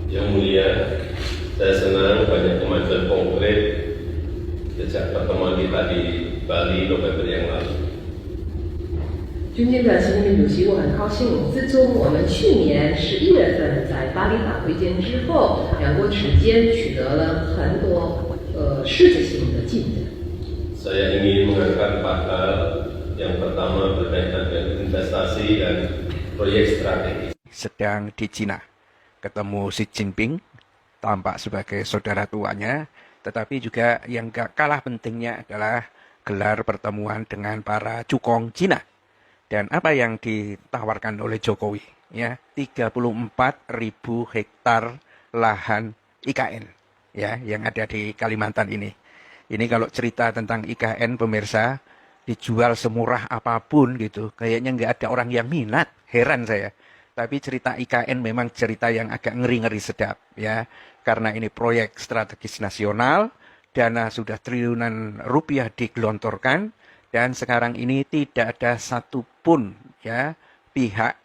Yang Mulia, saya senang banyak kemajuan konkret sejak pertemuan kita di Bali November yang lalu. 尊敬的习近平主席，我很高兴，自从我们去年11月份在巴黎大会见之后，两国之间取得了很多实质性的进展。Saya ingin mengangkat 4 hal. Yang pertama berkaitan dengan investasi dan proyek strategis. Sedang di Cina, ketemu Xi Jinping, tampak sebagai saudara tuanya, tetapi juga yang gak kalah pentingnya adalah gelar pertemuan dengan para cukong Cina. Dan apa yang ditawarkan oleh Jokowi? Ya, 34.000 hektar lahan IKN ya, yang ada di Kalimantan ini. Ini kalau cerita tentang IKN, pemirsa, dijual semurah apapun gitu, kayaknya nggak ada orang yang minat, heran saya. Tapi cerita IKN memang cerita yang agak ngeri-ngeri sedap ya, karena ini proyek strategis nasional, dana sudah triliunan rupiah digelontorkan, dan sekarang ini tidak ada satupun ya pihak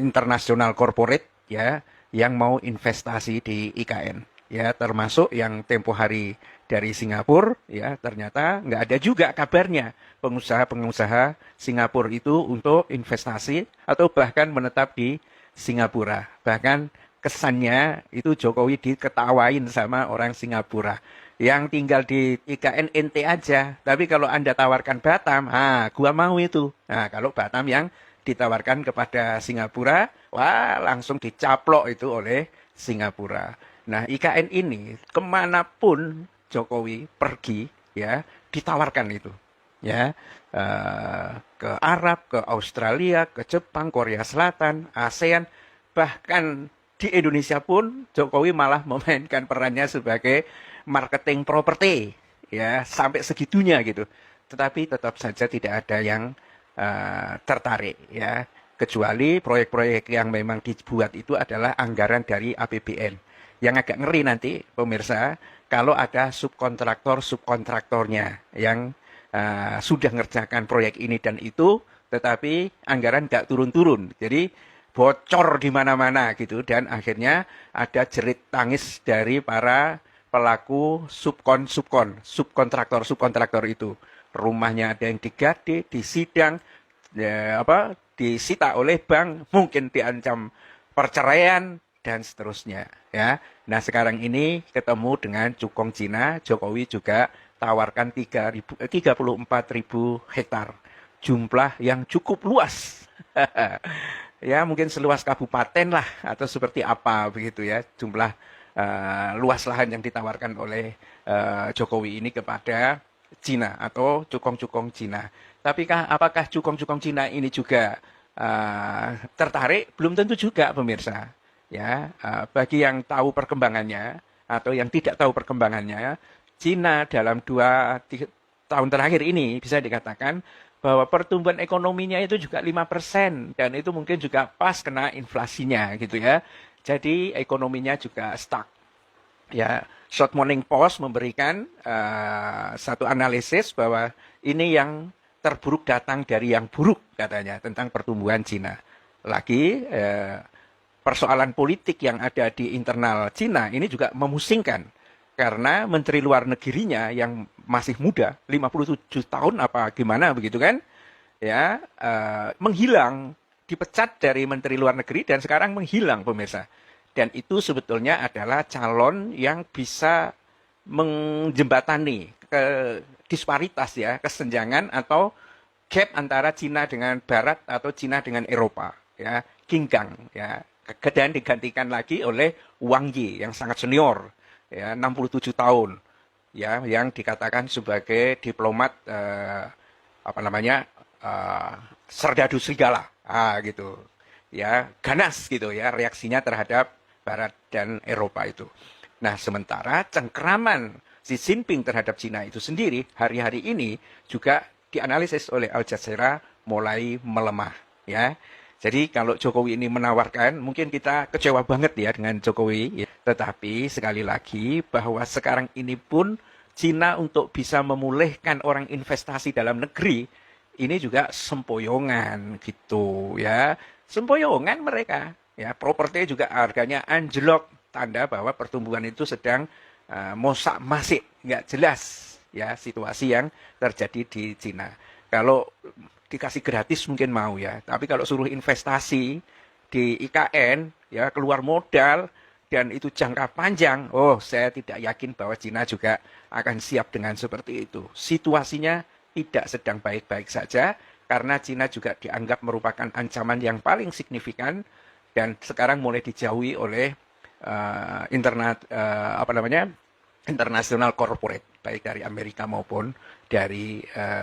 internasional corporate ya yang mau investasi di IKN ya, termasuk yang tempo hari dari Singapura ya, ternyata nggak ada juga kabarnya pengusaha-pengusaha Singapura itu untuk investasi atau bahkan menetap di Singapura. Bahkan kesannya itu Jokowi diketawain sama orang Singapura. Yang tinggal di IKN ente aja, tapi kalau Anda tawarkan Batam, gua mau itu. Nah, kalau Batam yang ditawarkan kepada Singapura, wah langsung dicaplok itu oleh Singapura. Nah, IKN ini kemanapun Jokowi pergi, ya ditawarkan itu, ya ke Arab, ke Australia, ke Jepang, Korea Selatan, ASEAN, bahkan di Indonesia pun Jokowi malah memainkan perannya sebagai marketing properti, ya sampai segitunya gitu. Tetapi tetap saja tidak ada yang tertarik, ya kecuali proyek-proyek yang memang dibuat itu adalah anggaran dari APBN. Yang agak ngeri nanti, pemirsa, kalau ada subkontraktornya yang sudah ngerjakan proyek ini dan itu, tetapi anggaran nggak turun-turun. Jadi bocor di mana-mana gitu, dan akhirnya ada jerit tangis dari para pelaku subkontraktor itu. Rumahnya ada yang digade, disidang, disita oleh bank, mungkin diancam perceraian dan seterusnya ya. Nah, sekarang ini ketemu dengan cukong Cina, Jokowi juga tawarkan 34.000 hektar. Jumlah yang cukup luas. Ya, mungkin seluas kabupaten lah atau seperti apa begitu ya, jumlah luas lahan yang ditawarkan oleh Jokowi ini kepada Cina atau cukong-cukong Cina. Tapi apakah cukong-cukong Cina ini juga tertarik? Belum tentu juga, pemirsa. Ya, bagi yang tahu perkembangannya atau yang tidak tahu perkembangannya, Cina dalam 2-3 tahun terakhir ini bisa dikatakan bahwa pertumbuhan ekonominya itu juga 5%, dan itu mungkin juga pas kena inflasinya gitu ya. Jadi ekonominya juga stuck. Ya, Short Morning Post memberikan satu analisis bahwa ini yang terburuk datang dari yang buruk katanya tentang pertumbuhan Cina. Lagi persoalan politik yang ada di internal Cina ini juga memusingkan, karena menteri luar negerinya yang masih muda, 57 tahun apa gimana begitu kan, ya menghilang, dipecat dari menteri luar negeri dan sekarang menghilang, pemirsa. Dan itu sebetulnya adalah calon yang bisa menjembatani ke disparitas ya, kesenjangan atau gap antara Cina dengan Barat atau Cina dengan Eropa ya, ginggang ya. Dan digantikan lagi oleh Wang Yi yang sangat senior ya, 67 tahun ya, yang dikatakan sebagai diplomat serdadu serigala gitu ya, ganas gitu ya reaksinya terhadap Barat dan Eropa itu. Nah, sementara cengkraman Xi Jinping terhadap Cina itu sendiri hari-hari ini juga dianalisis oleh Al Jazeera mulai melemah ya. Jadi kalau Jokowi ini menawarkan, mungkin kita kecewa banget ya dengan Jokowi. Ya. Tetapi sekali lagi bahwa sekarang ini pun Cina untuk bisa memulihkan orang investasi dalam negeri, ini juga sempoyongan gitu ya. Sempoyongan mereka. ya properti juga harganya anjlok, tanda bahwa pertumbuhan itu sedang mosak masik, nggak jelas ya situasi yang terjadi di Cina. Kalau dikasih gratis mungkin mau ya, tapi kalau suruh investasi di IKN ya keluar modal dan itu jangka panjang, oh saya tidak yakin bahwa Cina juga akan siap dengan seperti itu. Situasinya tidak sedang baik-baik saja karena Cina juga dianggap merupakan ancaman yang paling signifikan dan sekarang mulai dijauhi oleh international corporate baik dari Amerika maupun dari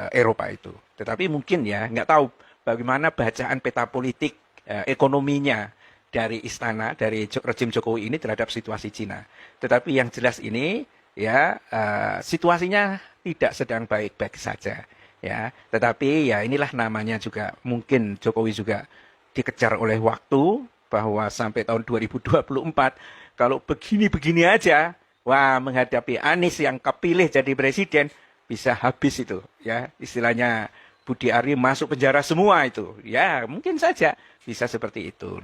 Eropa itu. Tetapi mungkin ya nggak tahu bagaimana bacaan peta politik ekonominya dari istana, dari rejim Jokowi ini terhadap situasi Cina. Tetapi yang jelas ini ya situasinya tidak sedang baik-baik saja. Ya, tetapi ya inilah namanya juga mungkin Jokowi juga dikejar oleh waktu bahwa sampai tahun 2024 kalau begini-begini aja, wah menghadapi Anies yang kepilih jadi presiden bisa habis itu ya. Istilahnya Budi Ari masuk penjara semua itu. Ya, mungkin saja bisa seperti itu.